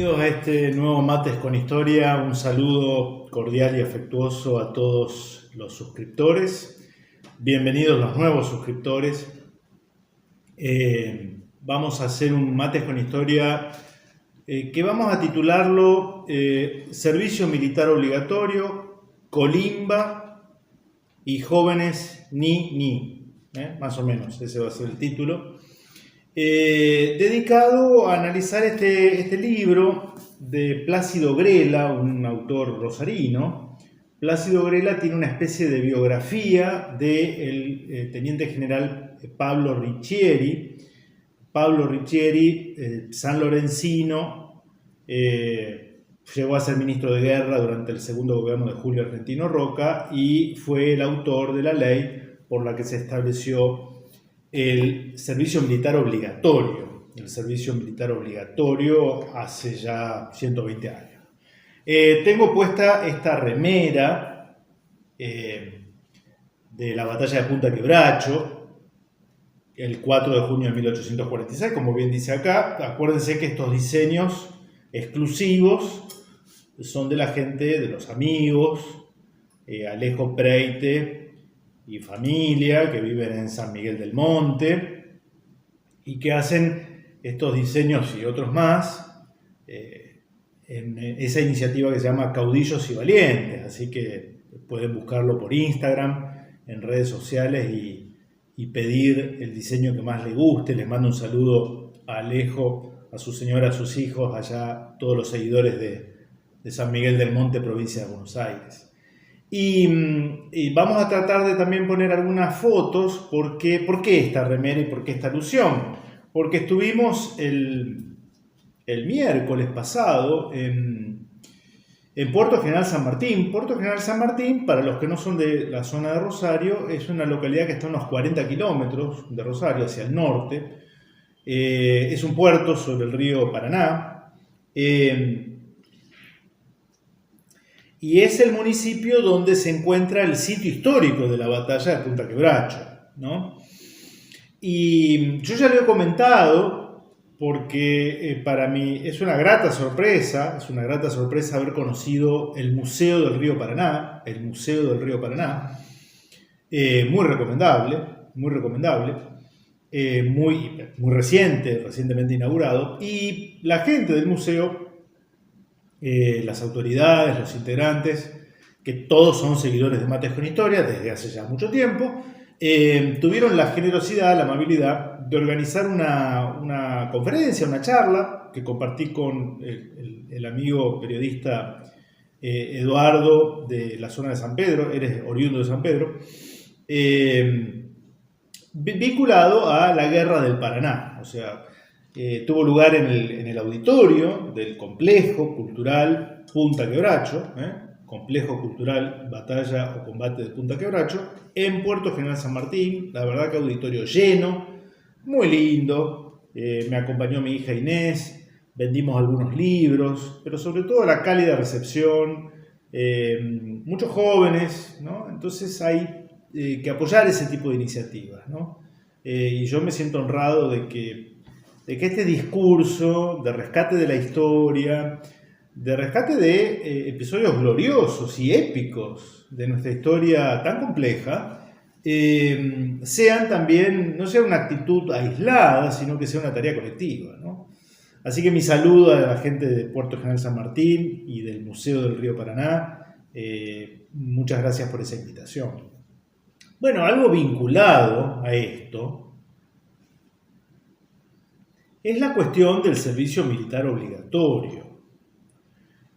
Bienvenidos a este nuevo Mates con Historia. Un saludo cordial y afectuoso a todos los suscriptores. Bienvenidos los nuevos suscriptores. Vamos a hacer un Mates con Historia que vamos a titularlo Servicio Militar Obligatorio, Colimba y Jóvenes Ni. Más o menos, ese va a ser el título. Dedicado a analizar este libro de Plácido Grela, un autor rosarino. Plácido Grela tiene una especie de biografía del teniente general Pablo Riccieri. Pablo Riccieri, sanlorenzino, llegó a ser ministro de guerra durante el segundo gobierno de Julio Argentino Roca y fue el autor de la ley por la que se estableció el servicio militar obligatorio. El servicio militar obligatorio hace ya 120 años. Tengo puesta esta remera de la batalla de Punta Quebracho, el 4 de junio de 1846, como bien dice acá. Acuérdense que estos diseños exclusivos son de la gente, de los amigos, Alejo Preite y familia, que viven en San Miguel del Monte y que hacen estos diseños y otros más en esa iniciativa que se llama Caudillos y Valientes. Así que pueden buscarlo por Instagram, en redes sociales y pedir el diseño que más les guste. Les mando un saludo a Alejo, a su señora, a sus hijos, allá todos los seguidores de San Miguel del Monte, provincia de Buenos Aires. Y vamos a tratar de también poner algunas fotos. ¿Por qué esta remera y por qué esta alusión? Porque estuvimos el miércoles pasado en Puerto General San Martín. Puerto General San Martín, para los que no son de la zona de Rosario, es una localidad que está a unos 40 kilómetros de Rosario, hacia el norte. Es un puerto sobre el río Paraná. Y es el municipio donde se encuentra el sitio histórico de la batalla de Punta Quebracho, ¿no? Y yo ya lo he comentado porque para mí es una grata sorpresa haber conocido el Museo del Río Paraná, muy recomendable, muy recientemente inaugurado, y la gente del museo, las autoridades, los integrantes, que todos son seguidores de Mates con Historia desde hace ya mucho tiempo, tuvieron la generosidad, la amabilidad de organizar una conferencia, una charla que compartí con el amigo periodista Eduardo, de la zona de San Pedro. Eres oriundo de San Pedro, vinculado a la Guerra del Paraná. O sea, tuvo lugar en el auditorio del Complejo Cultural Punta Quebracho, Complejo Cultural Batalla o Combate de Punta Quebracho, en Puerto General San Martín. La verdad que auditorio lleno, muy lindo. Me acompañó mi hija Inés, vendimos algunos libros, pero sobre todo la cálida recepción, muchos jóvenes, ¿no? Entonces hay que apoyar ese tipo de iniciativas, ¿no? Y yo me siento honrado de que este discurso de rescate de la historia, de rescate de episodios gloriosos y épicos de nuestra historia tan compleja, sean también, no sea una actitud aislada, sino que sea una tarea colectiva, ¿no? Así que mi saludo a la gente de Puerto General San Martín y del Museo del Río Paraná. Muchas gracias por esa invitación. Bueno, algo vinculado a esto es la cuestión del servicio militar obligatorio.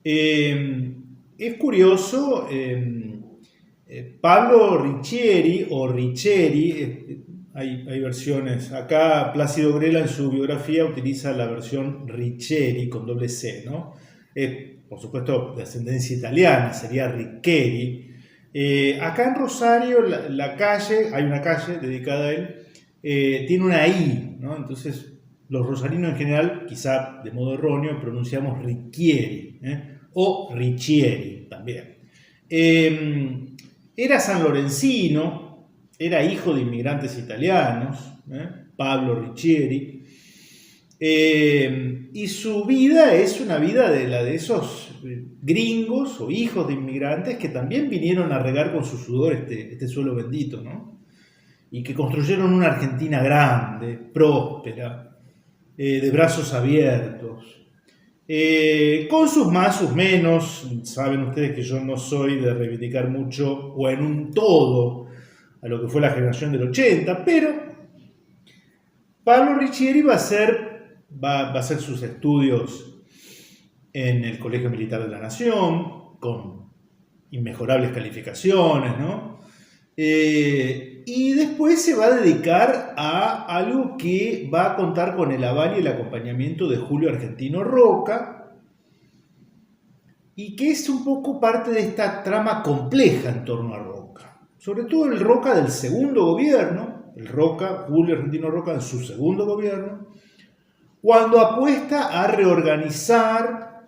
Es curioso, Pablo Riccieri o Riccieri, hay versiones. Acá Plácido Grela en su biografía utiliza la versión Riccieri con doble C, ¿no? Por supuesto, de ascendencia italiana, sería Riccieri. Acá en Rosario, la calle, hay una calle dedicada a él, tiene una I, ¿no? Entonces, los rosarinos en general, quizá de modo erróneo, pronunciamos Riccieri, o Riccieri también. Era sanlorenzino, era hijo de inmigrantes italianos, Pablo Riccieri, Y su vida es una vida de la de esos gringos o hijos de inmigrantes que también vinieron a regar con su sudor este suelo bendito, ¿no? Y que construyeron una Argentina grande, próspera, de brazos abiertos, con sus más, sus menos. Saben ustedes que yo no soy de reivindicar mucho o en un todo a lo que fue la generación del 80, pero Pablo Riccieri va a hacer sus estudios en el Colegio Militar de la Nación, con inmejorables calificaciones, ¿no? Y después se va a dedicar a algo que va a contar con el aval y el acompañamiento de Julio Argentino Roca, y que es un poco parte de esta trama compleja en torno a Roca. Sobre todo el Roca del segundo gobierno, Julio Argentino Roca en su segundo gobierno, cuando apuesta a reorganizar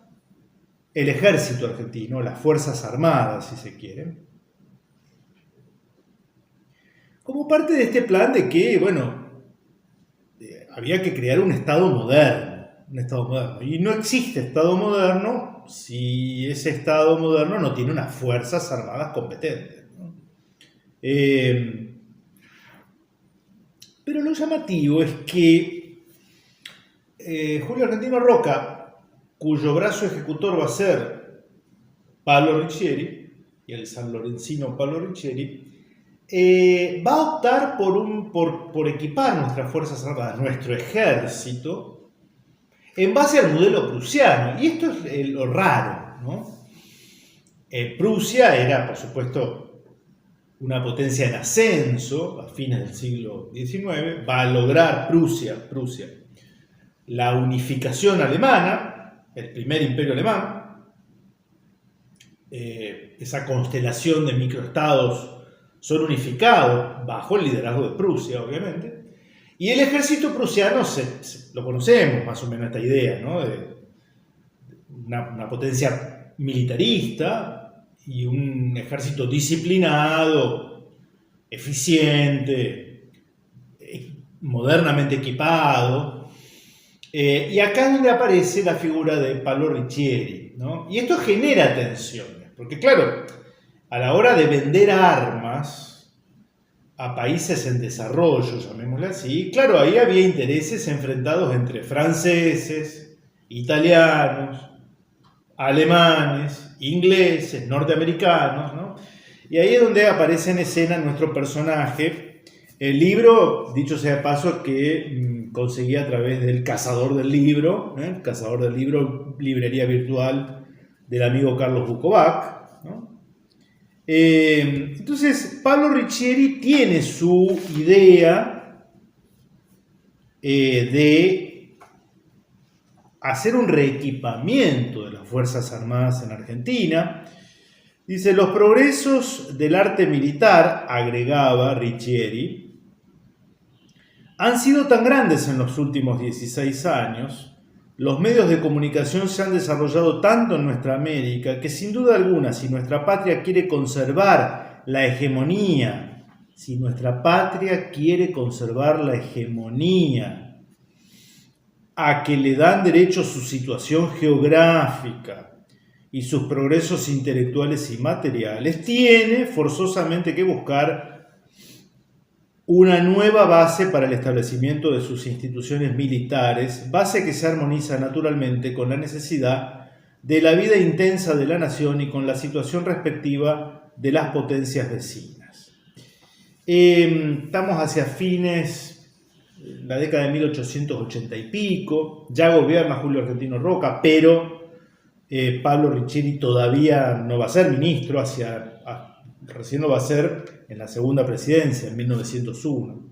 el ejército argentino, las Fuerzas Armadas, si se quiere, como parte de este plan de que, había que crear un Estado moderno. Y no existe Estado moderno si ese Estado moderno no tiene unas Fuerzas Armadas competentes, ¿no? Pero lo llamativo es que Julio Argentino Roca, cuyo brazo ejecutor va a ser Pablo Riccieri, y el sanlorencino Pablo Riccieri, va a optar por equipar nuestras Fuerzas Armadas, nuestro ejército, en base al modelo prusiano. Y esto es lo raro, ¿no? Prusia era, por supuesto, una potencia en ascenso a fines del siglo XIX. Va a lograr Prusia, la unificación alemana, el primer imperio alemán, esa constelación de microestados son unificados bajo el liderazgo de Prusia, obviamente. Y el ejército prusiano, lo conocemos más o menos esta idea, ¿no? De una potencia militarista y un ejército disciplinado, eficiente, modernamente equipado. Y acá es donde aparece la figura de Pablo Riccieri, ¿no? Y esto genera tensiones, porque claro, a la hora de vender armas a países en desarrollo, llamémosle así, claro, ahí había intereses enfrentados entre franceses, italianos, alemanes, ingleses, norteamericanos, ¿no? Y ahí es donde aparece en escena nuestro personaje. El libro, dicho sea de paso, que conseguí a través del Cazador del Libro, librería virtual del amigo Carlos Bukovac, ¿no? Entonces, Pablo Riccieri tiene su idea de hacer un reequipamiento de las Fuerzas Armadas en Argentina. Dice: los progresos del arte militar, agregaba Riccieri, han sido tan grandes en los últimos 16 años, los medios de comunicación se han desarrollado tanto en nuestra América que sin duda alguna, si nuestra patria quiere conservar la hegemonía a que le dan derecho su situación geográfica y sus progresos intelectuales y materiales, tiene forzosamente que buscar una nueva base para el establecimiento de sus instituciones militares, base que se armoniza naturalmente con la necesidad de la vida intensa de la nación y con la situación respectiva de las potencias vecinas. Estamos hacia fines, la década de 1880 y pico, ya gobierna Julio Argentino Roca, pero Pablo Riccieri todavía no va a ser ministro, recién lo va a ser en la segunda presidencia, en 1901.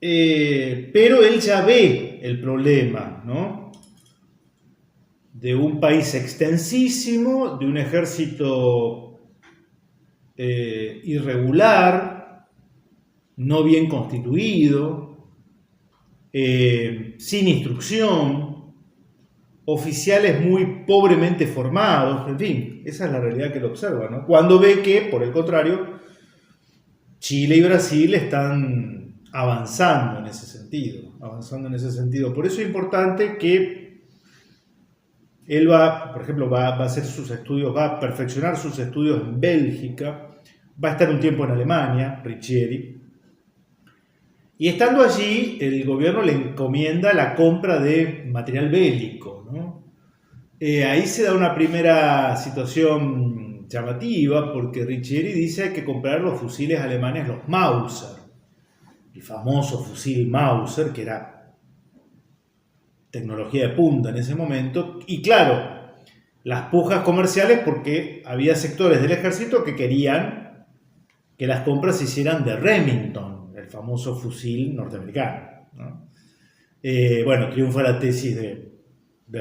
Pero él ya ve el problema, ¿no? De un país extensísimo, de un ejército irregular, no bien constituido, sin instrucción, oficiales muy pobremente formados, en fin, esa es la realidad que él observa, ¿no? Cuando ve que, por el contrario, Chile y Brasil están avanzando en ese sentido. Por eso es importante que él va, por ejemplo, va a hacer sus estudios, va a perfeccionar sus estudios en Bélgica, va a estar un tiempo en Alemania, Riccieri, y estando allí el gobierno le encomienda la compra de material bélico, ¿no? Ahí se da una primera situación llamativa porque Riccieri dice que hay que comprar los fusiles alemanes, los Mauser, el famoso fusil Mauser, que era tecnología de punta en ese momento, y claro, las pujas comerciales porque había sectores del ejército que querían que las compras se hicieran de Remington, el famoso fusil norteamericano, ¿no? Bueno, triunfa la tesis de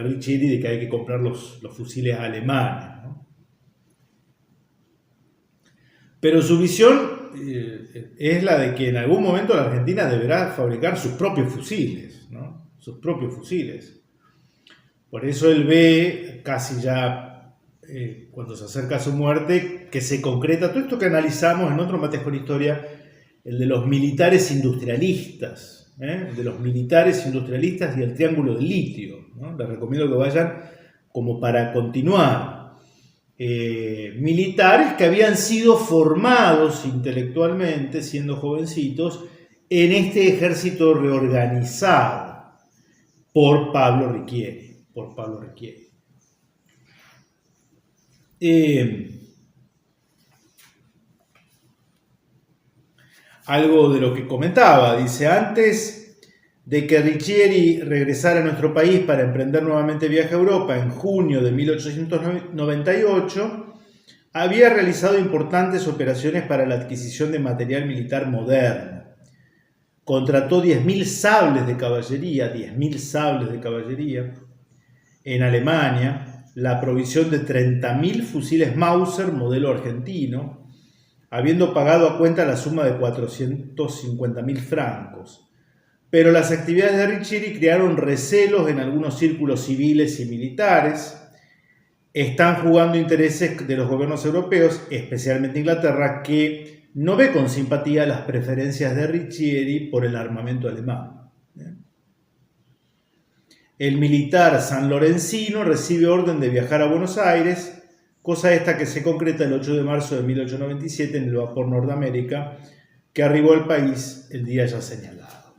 Riccieri de que hay que comprar los fusiles alemanes, ¿no? Pero su visión es la de que en algún momento la Argentina deberá fabricar sus propios fusiles, ¿no? Sus propios fusiles. Por eso él ve casi ya cuando se acerca a su muerte que se concreta todo esto que analizamos en otro Mates con Historia, el de los militares industrialistas, de los militares industrialistas y el triángulo del litio, ¿no? Les recomiendo que vayan como para continuar. Militares que habían sido formados intelectualmente, siendo jovencitos, en este ejército reorganizado por Pablo Riccieri. Algo de lo que comentaba, dice, antes de que Riccieri regresara a nuestro país para emprender nuevamente viaje a Europa en junio de 1898, había realizado importantes operaciones para la adquisición de material militar moderno. Contrató 10.000 sables de caballería en Alemania, la provisión de 30.000 fusiles Mauser modelo argentino, habiendo pagado a cuenta la suma de 450.000 francos. Pero las actividades de Riccieri crearon recelos en algunos círculos civiles y militares. Están jugando intereses de los gobiernos europeos, especialmente Inglaterra, que no ve con simpatía las preferencias de Riccieri por el armamento alemán. El militar sanlorenzino recibe orden de viajar a Buenos Aires, cosa esta que se concreta el 8 de marzo de 1897 en el vapor Nordamérica, que arribó al país el día ya señalado.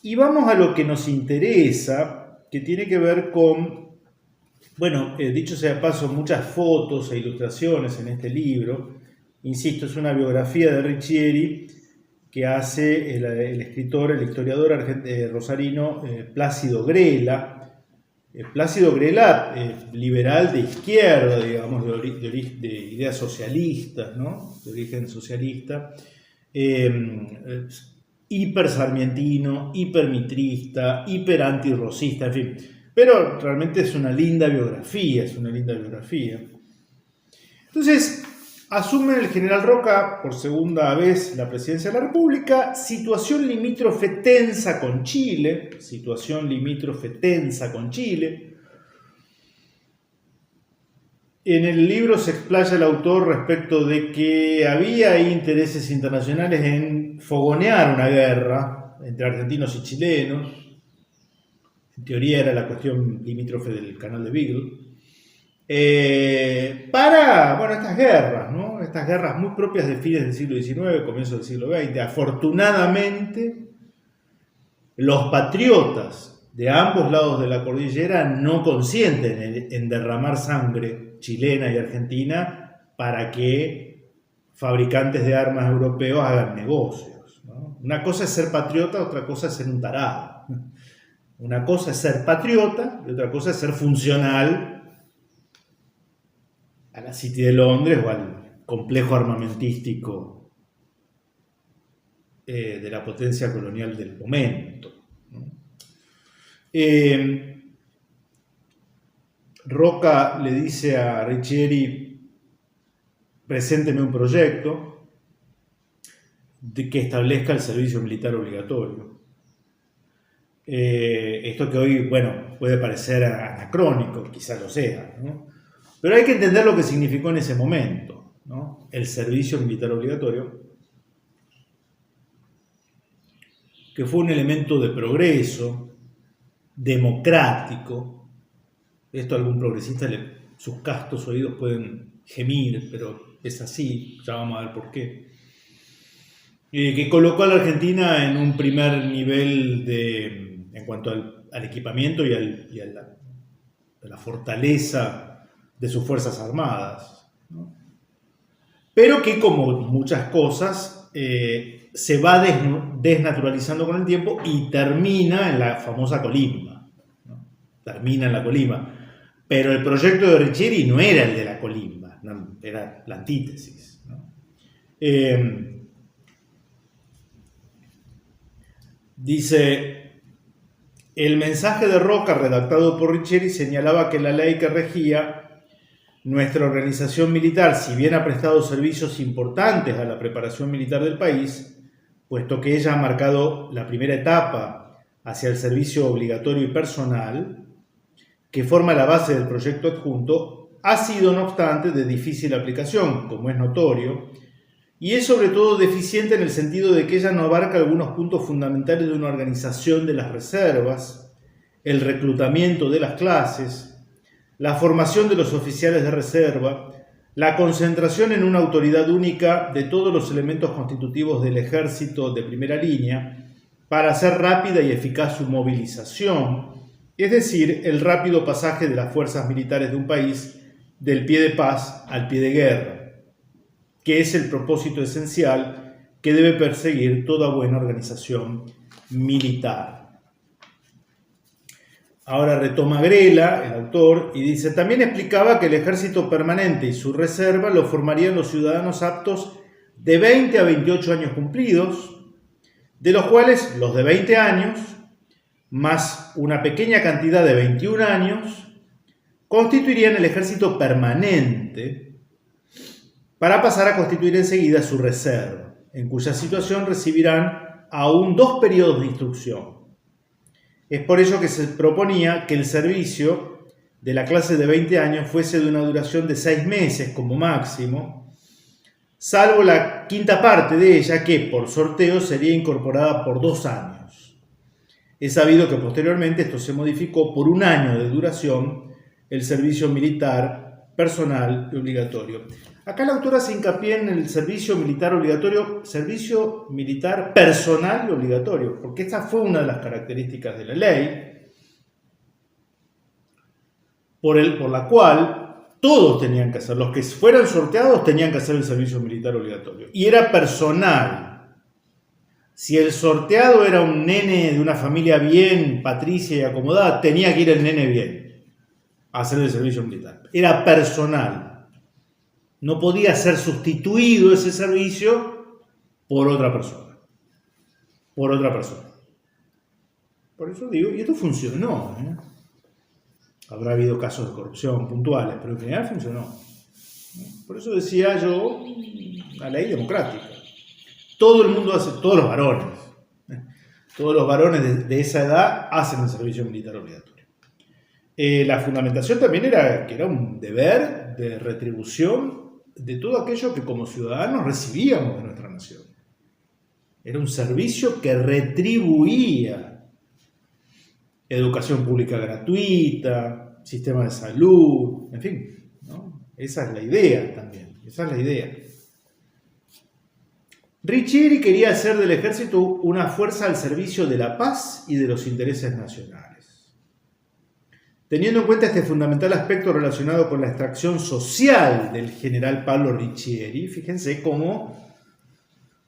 Y vamos a lo que nos interesa, que tiene que ver con, bueno, dicho sea de paso, muchas fotos e ilustraciones en este libro. Insisto, es una biografía de Riccieri que hace el escritor, el historiador rosarino Plácido Grela. Plácido Grela, liberal de izquierda, digamos, de ideas socialistas, ¿no? De origen socialista, hiper sarmientino, hiper mitrista, hiper antirrosista, en fin. Pero realmente es una linda biografía, Entonces, asume el general Roca por segunda vez la presidencia de la República, situación limítrofe tensa con Chile. En el libro se explaya el autor respecto de que había intereses internacionales en fogonear una guerra entre argentinos y chilenos. En teoría era la cuestión limítrofe del canal de Beagle. Para, bueno, estas guerras, ¿no? Estas guerras muy propias de fines del siglo XIX, comienzos del siglo XX. Afortunadamente, los patriotas de ambos lados de la cordillera no consienten en derramar sangre chilena y argentina para que fabricantes de armas europeos hagan negocios, ¿no? Una cosa es ser patriota, otra cosa es ser un tarado. Una cosa es ser patriota y otra cosa es ser funcional a la City de Londres o al complejo armamentístico de la potencia colonial del momento, ¿no? Roca le dice a Riccieri: presénteme un proyecto que establezca el servicio militar obligatorio. Esto que hoy, bueno, puede parecer anacrónico, quizá lo sea, ¿no? Pero hay que entender lo que significó en ese momento, ¿no? El servicio militar obligatorio. que fue un elemento de progreso, democrático. Esto a algún progresista, sus castos oídos pueden gemir, pero es así, ya vamos a ver por qué. Que colocó a la Argentina en un primer nivel en cuanto al equipamiento y a la fortaleza de sus Fuerzas Armadas, ¿no? Pero que, como muchas cosas, se va desnaturalizando con el tiempo y termina en la famosa colimba, ¿no? Termina en la colimba. Pero el proyecto de Riccieri no era el de la colimba, no, era la antítesis, ¿no? Dice, el mensaje de Roca redactado por Riccieri señalaba que la ley que regía nuestra organización militar, si bien ha prestado servicios importantes a la preparación militar del país, puesto que ella ha marcado la primera etapa hacia el servicio obligatorio y personal, que forma la base del proyecto adjunto, ha sido, no obstante, de difícil aplicación, como es notorio, y es sobre todo deficiente en el sentido de que ella no abarca algunos puntos fundamentales de una organización de las reservas, el reclutamiento de las clases, la formación de los oficiales de reserva, la concentración en una autoridad única de todos los elementos constitutivos del ejército de primera línea para hacer rápida y eficaz su movilización, es decir, el rápido pasaje de las fuerzas militares de un país del pie de paz al pie de guerra, que es el propósito esencial que debe perseguir toda buena organización militar. Ahora retoma Grela, el autor, y dice, también explicaba que el ejército permanente y su reserva lo formarían los ciudadanos aptos de 20 a 28 años cumplidos, de los cuales los de 20 años, más una pequeña cantidad de 21 años, constituirían el ejército permanente para pasar a constituir enseguida su reserva, en cuya situación recibirán aún 2 periodos de instrucción. Es por ello que se proponía que el servicio de la clase de 20 años fuese de una duración de 6 meses como máximo, salvo la quinta parte de ella que, por sorteo, sería incorporada por 2 años. Es sabido que posteriormente esto se modificó por 1 año de duración el servicio militar personal y obligatorio. Acá la autora hace hincapié en el servicio militar obligatorio, servicio militar personal y obligatorio, porque esta fue una de las características de la ley, por la cual todos tenían que hacer, los que fueran sorteados tenían que hacer el servicio militar obligatorio. Y era personal. Si el sorteado era un nene de una familia bien, patricia y acomodada, tenía que ir el nene bien a hacer el servicio militar. Era personal. No podía ser sustituido ese servicio por otra persona. Por otra persona. Por eso digo, y esto funcionó, ¿eh? Habrá habido casos de corrupción puntuales, pero en general funcionó. Por eso decía yo, la ley democrática. Todo el mundo hace, todos los varones de esa edad hacen el servicio militar obligatorio. La fundamentación también era que era un deber de retribución de todo aquello que como ciudadanos recibíamos de nuestra nación. Era un servicio que retribuía educación pública gratuita, sistema de salud, en fin, ¿no? Esa es la idea también, esa es la idea. Riccieri quería hacer del ejército una fuerza al servicio de la paz y de los intereses nacionales. Teniendo en cuenta este fundamental aspecto relacionado con la extracción social del general Pablo Riccieri, fíjense cómo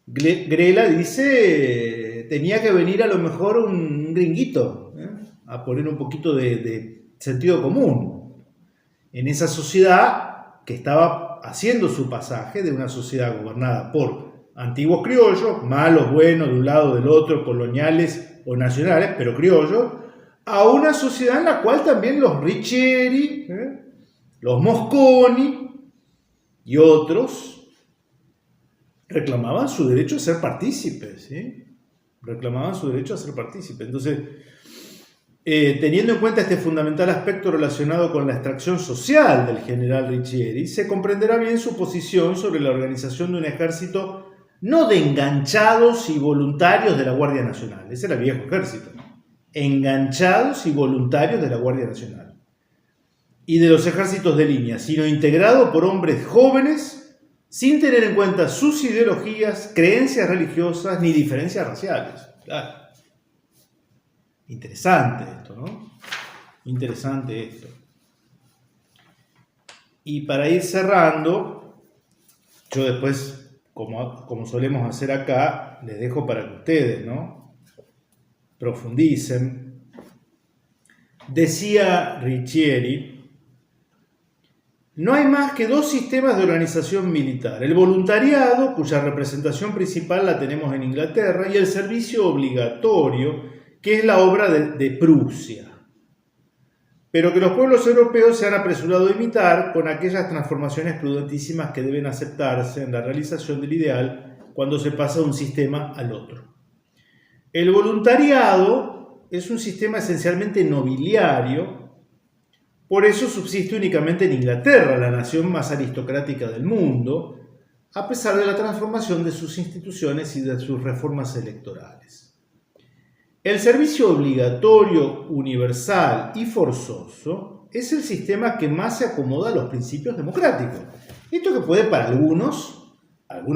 Grela dice, tenía que venir a lo mejor un gringuito, a poner un poquito de sentido común en esa sociedad que estaba haciendo su pasaje de una sociedad gobernada por antiguos criollos, malos, buenos, de un lado, del otro, coloniales o nacionales, pero criollos, a una sociedad en la cual también los Riccieri, los Mosconi y otros reclamaban su derecho a ser partícipes, ¿sí? Reclamaban su derecho a ser partícipes. Entonces, teniendo en cuenta este fundamental aspecto relacionado con la extracción social del general Riccieri, se comprenderá bien su posición sobre la organización de un ejército no de enganchados y voluntarios de la Guardia Nacional, ese era el viejo ejército, enganchados y voluntarios de la Guardia Nacional y de los ejércitos de línea, sino integrado por hombres jóvenes sin tener en cuenta sus ideologías, creencias religiosas ni diferencias raciales. Claro. Interesante esto, ¿no? Interesante esto. Y para ir cerrando, yo después, como solemos hacer acá, les dejo para que ustedes, ¿no?, profundicen. Decía Riccieri, no hay más que dos sistemas de organización militar, el voluntariado, cuya representación principal la tenemos en Inglaterra, y el servicio obligatorio, que es la obra de Prusia, pero que los pueblos europeos se han apresurado a imitar con aquellas transformaciones prudentísimas que deben aceptarse en la realización del ideal cuando se pasa de un sistema al otro. El voluntariado es un sistema esencialmente nobiliario, por eso subsiste únicamente en Inglaterra, la nación más aristocrática del mundo, a pesar de la transformación de sus instituciones y de sus reformas electorales. El servicio obligatorio, universal y forzoso es el sistema que más se acomoda a los principios democráticos. Esto que puede para algunos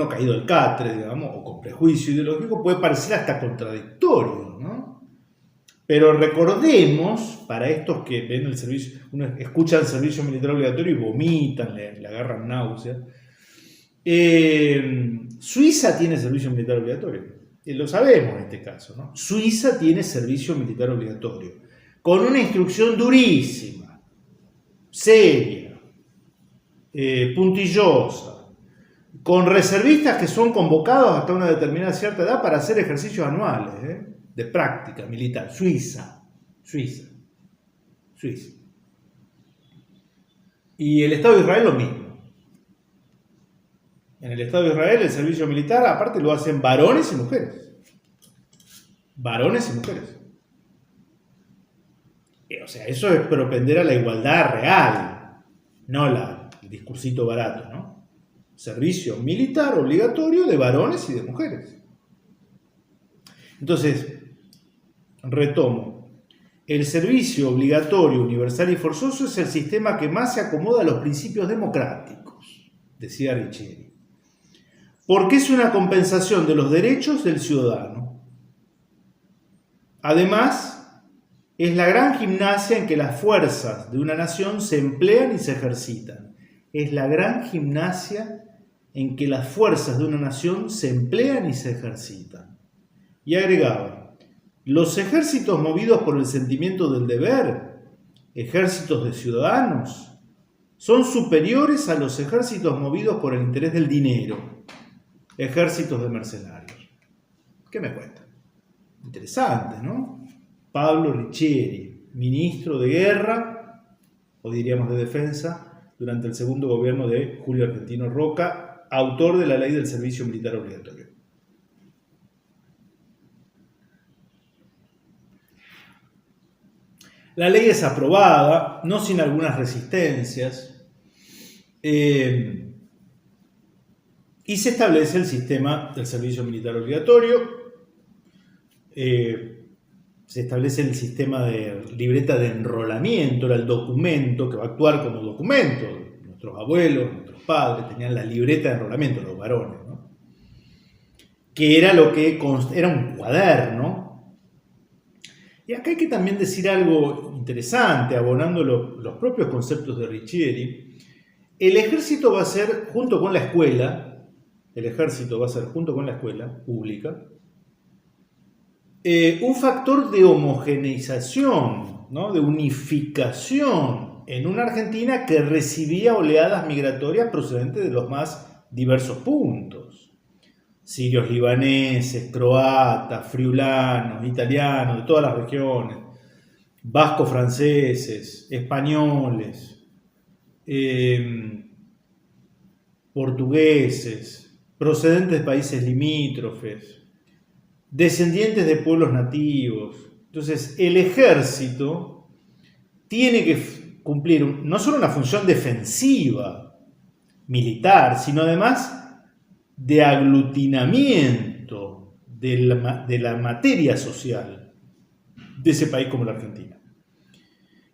caído del catre, digamos, o con prejuicio ideológico, puede parecer hasta contradictorio, ¿no? Pero recordemos, para estos que ven el servicio, uno escucha el servicio militar obligatorio y vomitan, le agarran náuseas. Suiza tiene servicio militar obligatorio. Lo sabemos en este caso, ¿no? Suiza tiene servicio militar obligatorio, con una instrucción durísima, seria, puntillosa, con reservistas que son convocados hasta una determinada cierta edad para hacer ejercicios anuales, de práctica militar. Suiza. Y el Estado de Israel lo mismo. En el Estado de Israel el servicio militar aparte lo hacen varones y mujeres. O sea, eso es propender a la igualdad real, no el discursito barato, ¿no? Servicio militar obligatorio de varones y de mujeres. Entonces, retomo. El servicio obligatorio, universal y forzoso es el sistema que más se acomoda a los principios democráticos, decía Riccieri, porque es una compensación de los derechos del ciudadano. Además, es la gran gimnasia en que las fuerzas de una nación se emplean y se ejercitan. Es la gran gimnasia en que las fuerzas de una nación se emplean y se ejercitan. Y agregaba, los ejércitos movidos por el sentimiento del deber, ejércitos de ciudadanos, son superiores a los ejércitos movidos por el interés del dinero, ejércitos de mercenarios. ¿Qué me cuentan? Interesante, ¿no? Pablo Riccieri, ministro de Guerra, o diríamos de Defensa, durante el segundo gobierno de Julio Argentino Roca, autor de la ley del servicio militar obligatorio. La ley es aprobada, no sin algunas resistencias, y se establece el sistema del servicio militar obligatorio, se establece el sistema de libreta de enrolamiento, era el documento que va a actuar como documento. Nuestros abuelos, nuestros padres tenían la libreta de enrolamiento, los varones, ¿no? Que era era un cuaderno. Y acá hay que también decir algo interesante, abonando los propios conceptos de Riccieri. El ejército va a ser, junto con la escuela pública, un factor de homogeneización, ¿no?, de unificación en una Argentina que recibía oleadas migratorias procedentes de los más diversos puntos. Sirios, libaneses, croatas, friulanos, italianos, de todas las regiones, vascos, franceses, españoles, portugueses, procedentes de países limítrofes, descendientes de pueblos nativos. Entonces, el ejército tiene que cumplir no solo una función defensiva, militar, sino además de aglutinamiento de la materia social de ese país como la Argentina.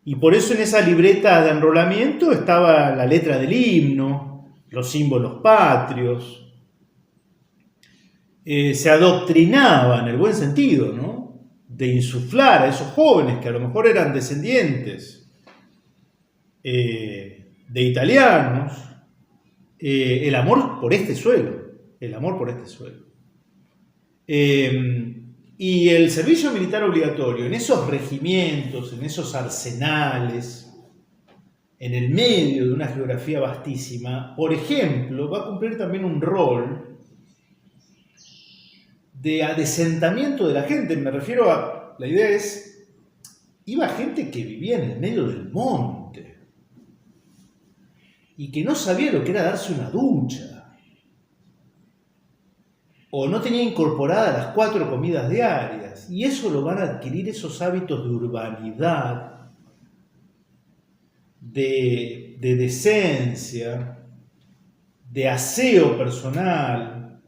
Y por eso en esa libreta de enrolamiento estaba la letra del himno, los símbolos patrios. Se adoctrinaba en el buen sentido, ¿no?, de insuflar a esos jóvenes que a lo mejor eran descendientes de italianos, el amor por este suelo, el amor por este suelo. Y el servicio militar obligatorio, en esos regimientos, en esos arsenales, en el medio de una geografía vastísima, por ejemplo, va a cumplir también un rol de adesentamiento de la gente. Me refiero a, la idea es, iba gente que vivía en el medio del monte y que no sabía lo que era darse una ducha, o no tenía incorporadas las 4 comidas diarias, y eso lo van a adquirir esos hábitos de urbanidad, de decencia, de aseo personal,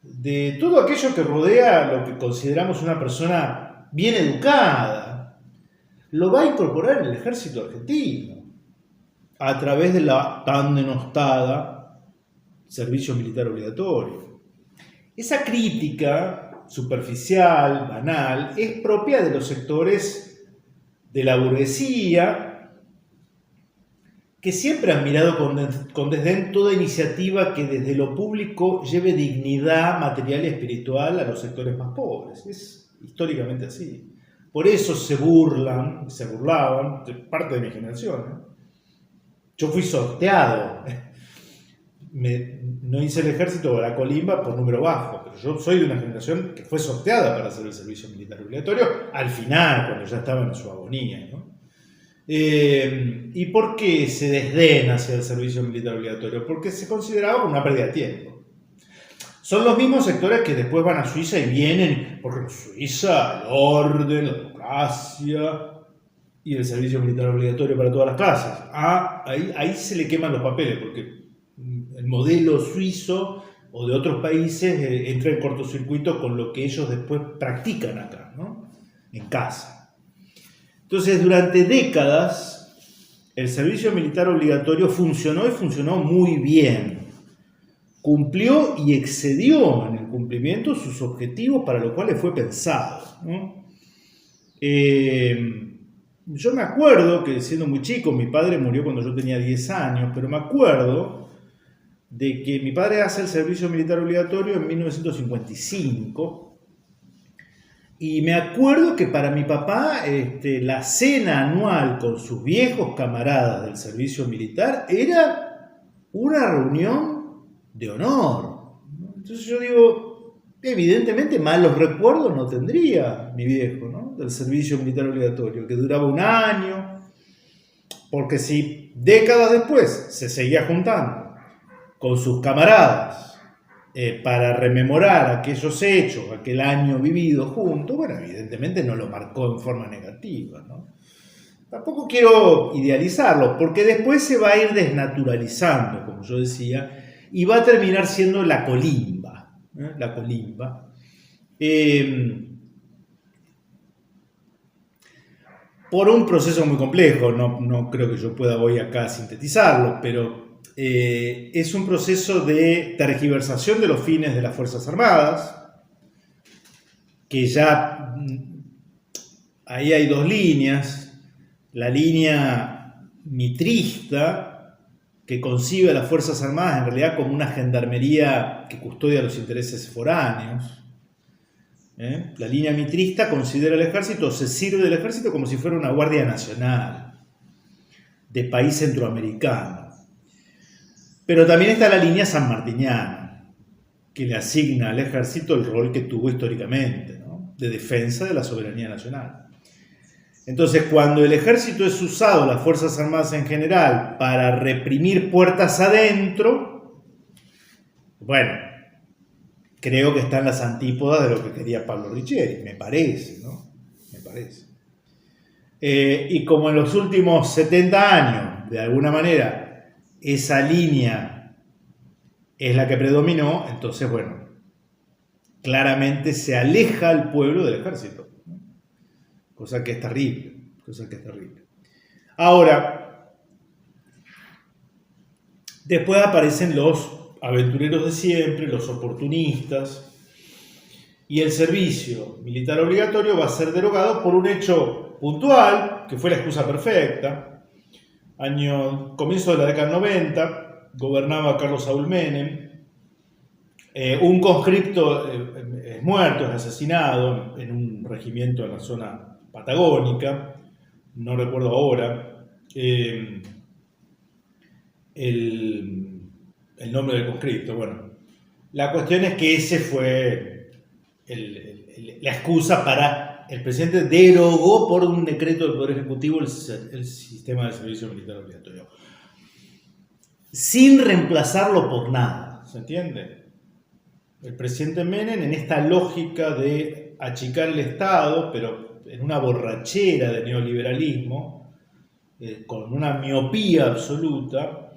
de todo aquello que rodea lo que consideramos una persona bien educada. Lo va a incorporar en el ejército argentino a través de la tan denostada servicio militar obligatorio. Esa crítica superficial, banal, es propia de los sectores de la burguesía, que siempre han mirado con desdén toda iniciativa que desde lo público lleve dignidad material y espiritual a los sectores más pobres. Es históricamente así. Por eso se burlaban, parte de mi generación, ¿eh? Yo fui sorteado. No hice el ejército de la colimba por número bajo, pero yo soy de una generación que fue sorteada para hacer el servicio militar obligatorio al final, cuando ya estaban en su agonía, ¿no? ¿Y por qué se desdena hacia el servicio militar obligatorio? Porque se consideraba una pérdida de tiempo. Son los mismos sectores que después van a Suiza y vienen, porque en Suiza el orden, la democracia y el servicio militar obligatorio para todas las clases. Ahí se le queman los papeles, porque el modelo suizo o de otros países entra en cortocircuito con lo que ellos después practican acá, ¿no?, en casa. Entonces, durante décadas, el servicio militar obligatorio funcionó y funcionó muy bien. Cumplió y excedió en el cumplimiento sus objetivos para los cuales fue pensado, ¿no? Yo me acuerdo que siendo muy chico, mi padre murió cuando yo tenía 10 años, pero me acuerdo de que mi padre hace el servicio militar obligatorio en 1955, y me acuerdo que para mi papá la cena anual con sus viejos camaradas del servicio militar era una reunión de honor. Entonces yo digo, evidentemente malos recuerdos no tendría mi viejo, ¿no?, del servicio militar obligatorio, que duraba un año, porque si décadas después se seguía juntando con sus camaradas para rememorar aquellos hechos, aquel año vivido juntos, bueno, evidentemente no lo marcó en forma negativa, ¿no? Tampoco quiero idealizarlo, porque después se va a ir desnaturalizando, como yo decía, y va a terminar siendo la colimba, ¿eh? La colimba. Por un proceso muy complejo, no creo que yo pueda hoy acá sintetizarlo, pero es un proceso de tergiversación de los fines de las Fuerzas Armadas, que ya ahí hay 2 líneas. La línea mitrista, que concibe a las Fuerzas Armadas en realidad como una gendarmería que custodia los intereses foráneos. La línea mitrista considera el ejército, se sirve del ejército como si fuera una guardia nacional de país centroamericano. Pero también está la línea sanmartiniana, que le asigna al ejército el rol que tuvo históricamente, ¿no?, de defensa de la soberanía nacional. Entonces, cuando el ejército es usado, las Fuerzas Armadas en general, para reprimir puertas adentro, bueno, creo que está en las antípodas de lo que quería Pablo Riccieri, me parece, ¿no? Me parece. Y como en los últimos 70 años, de alguna manera, esa línea es la que predominó, entonces, bueno, claramente se aleja al pueblo del ejército, cosa que es terrible, Ahora, después aparecen los aventureros de siempre, los oportunistas, y el servicio militar obligatorio va a ser derogado por un hecho puntual, que fue la excusa perfecta. Comienzo de la década 90, gobernaba Carlos Saúl Menem, un conscripto es muerto, es asesinado en un regimiento en la zona patagónica, no recuerdo ahora el nombre del conscripto. Bueno, la cuestión es que ese fue la excusa para el presidente derogó por un decreto del Poder Ejecutivo el sistema de servicio militar obligatorio, sin reemplazarlo por nada, ¿se entiende? El presidente Menem, en esta lógica de achicar el Estado, pero en una borrachera de neoliberalismo, con una miopía absoluta,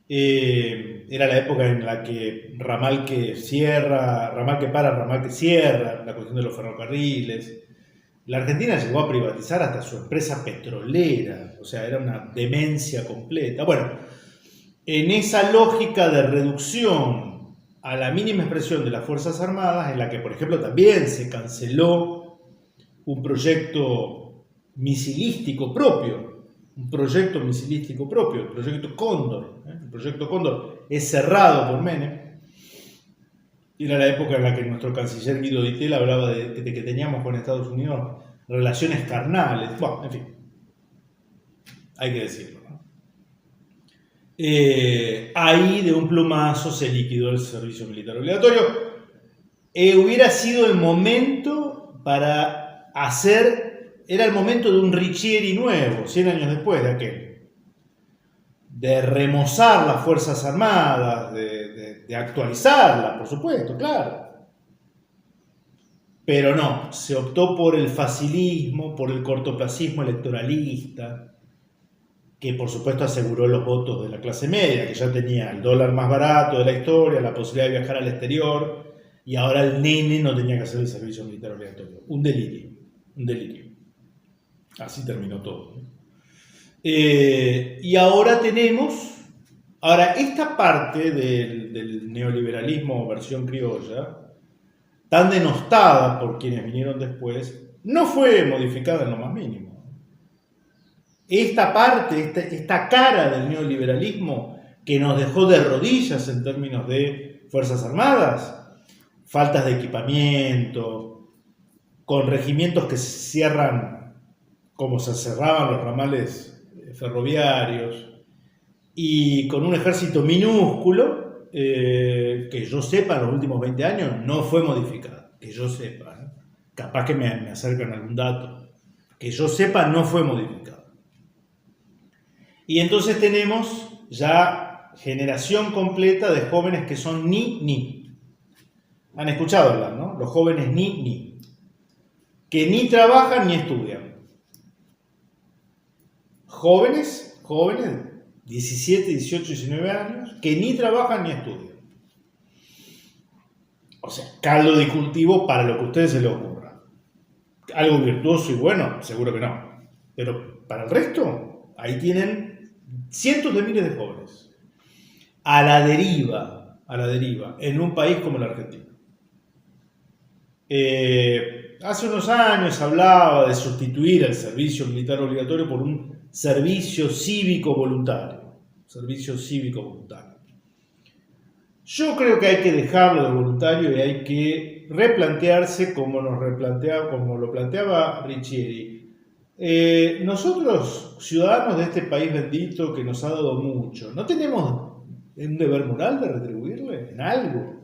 era la época en la que ramal que para, ramal que cierra, la cuestión de los ferrocarriles. La Argentina llegó a privatizar hasta su empresa petrolera, o sea, era una demencia completa. Bueno, en esa lógica de reducción a la mínima expresión de las Fuerzas Armadas, en la que, por ejemplo, también se canceló un proyecto misilístico propio, el proyecto Cóndor. El proyecto Cóndor es cerrado por Menem. Era la época en la que nuestro canciller Guido Di Tella hablaba de que teníamos con Estados Unidos relaciones carnales. Bueno, en fin, hay que decirlo, ¿no? Ahí de un plumazo se liquidó el servicio militar obligatorio. Hubiera sido el momento para era el momento de un Riccieri nuevo, 100 años después de aquel, de remozar las Fuerzas Armadas, de actualizarlas, por supuesto, claro. Pero no, se optó por el facilismo, por el cortoplacismo electoralista, que por supuesto aseguró los votos de la clase media, que ya tenía el dólar más barato de la historia, la posibilidad de viajar al exterior, y ahora el nene no tenía que hacer el servicio militar obligatorio. Un delirio. Así terminó todo, ¿no? Y ahora esta parte del neoliberalismo versión criolla, tan denostada por quienes vinieron después, no fue modificada en lo más mínimo. Esta parte, esta cara del neoliberalismo que nos dejó de rodillas en términos de Fuerzas Armadas, faltas de equipamiento, con regimientos que se cierran como se cerraban los ramales ferroviarios, y con un ejército minúsculo, que yo sepa en los últimos 20 años no fue modificado, que yo sepa, ¿eh? Capaz que me acercan algún dato, que yo sepa no fue modificado. Y entonces tenemos ya generación completa de jóvenes que son ni. Han escuchado hablar, ¿no? Los jóvenes ni. Que ni trabajan ni estudian. Jóvenes, 17, 18, 19 años, que ni trabajan ni estudian. O sea, caldo de cultivo para lo que a ustedes se les ocurra. Algo virtuoso y bueno, seguro que no. Pero para el resto, ahí tienen cientos de miles de jóvenes a la deriva, en un país como la Argentina. Hace unos años hablaba de sustituir el servicio militar obligatorio por un servicio cívico voluntario. Yo creo que hay que dejarlo de voluntario y hay que replantearse como lo planteaba Riccieri. Nosotros, ciudadanos de este país bendito que nos ha dado mucho, ¿no tenemos un deber moral de retribuirle en algo?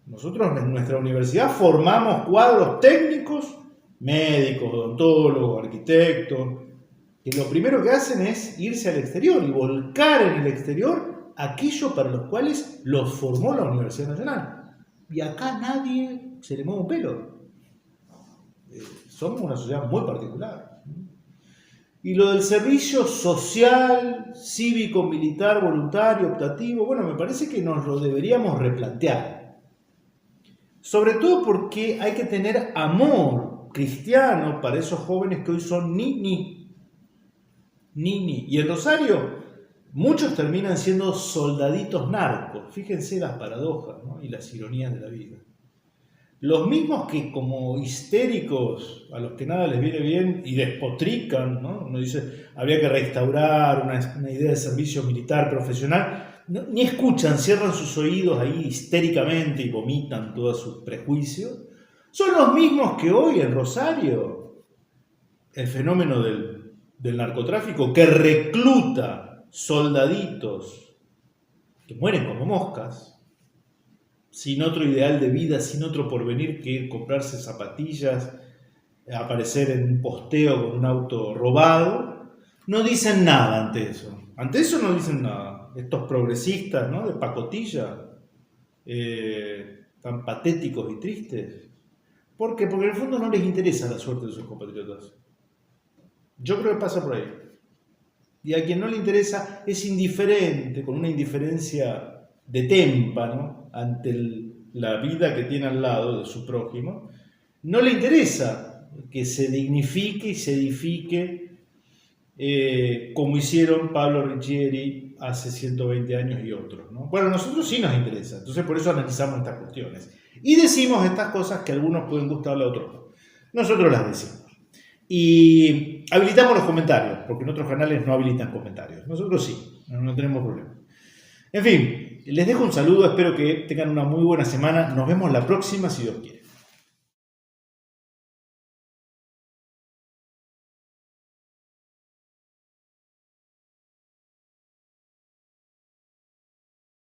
Nosotros en nuestra universidad formamos cuadros técnicos, médicos, odontólogos, arquitectos, que lo primero que hacen es irse al exterior y volcar en el exterior aquello para los cuales los formó la Universidad Nacional. Y acá nadie se le mueve un pelo. Somos una sociedad muy particular. Y lo del servicio social, cívico, militar, voluntario, optativo, bueno, me parece que nos lo deberíamos replantear. Sobre todo porque hay que tener amor cristiano para esos jóvenes que hoy son ni. Y en Rosario, muchos terminan siendo soldaditos narcos. Fíjense las paradojas, ¿no? Y las ironías de la vida. Los mismos que como histéricos, a los que nada les viene bien y despotrican, ¿no? Uno dice, habría que restaurar una idea de servicio militar profesional, ni escuchan, cierran sus oídos ahí histéricamente y vomitan todos sus prejuicios. Son los mismos que hoy en Rosario, el fenómeno del narcotráfico que recluta soldaditos que mueren como moscas, sin otro ideal de vida, sin otro porvenir que comprarse zapatillas, aparecer en un posteo con un auto robado, no dicen nada ante eso. Ante eso no dicen nada. Estos progresistas, ¿no?, de pacotilla, tan patéticos y tristes. ¿Por qué? Porque en el fondo no les interesa la suerte de sus compatriotas. Yo creo que pasa por ahí. Y a quien no le interesa es indiferente, con una indiferencia de témpano ante la vida que tiene al lado de su prójimo. No le interesa que se dignifique y se edifique como hicieron Pablo Riccieri hace 120 años y otros, ¿no? Bueno, a nosotros sí nos interesa, entonces por eso analizamos estas cuestiones. Y decimos estas cosas que a algunos pueden gustarle, a otros no. Nosotros las decimos. Y habilitamos los comentarios, porque en otros canales no habilitan comentarios. Nosotros sí, no tenemos problema. En fin, les dejo un saludo, espero que tengan una muy buena semana. Nos vemos la próxima si Dios quiere.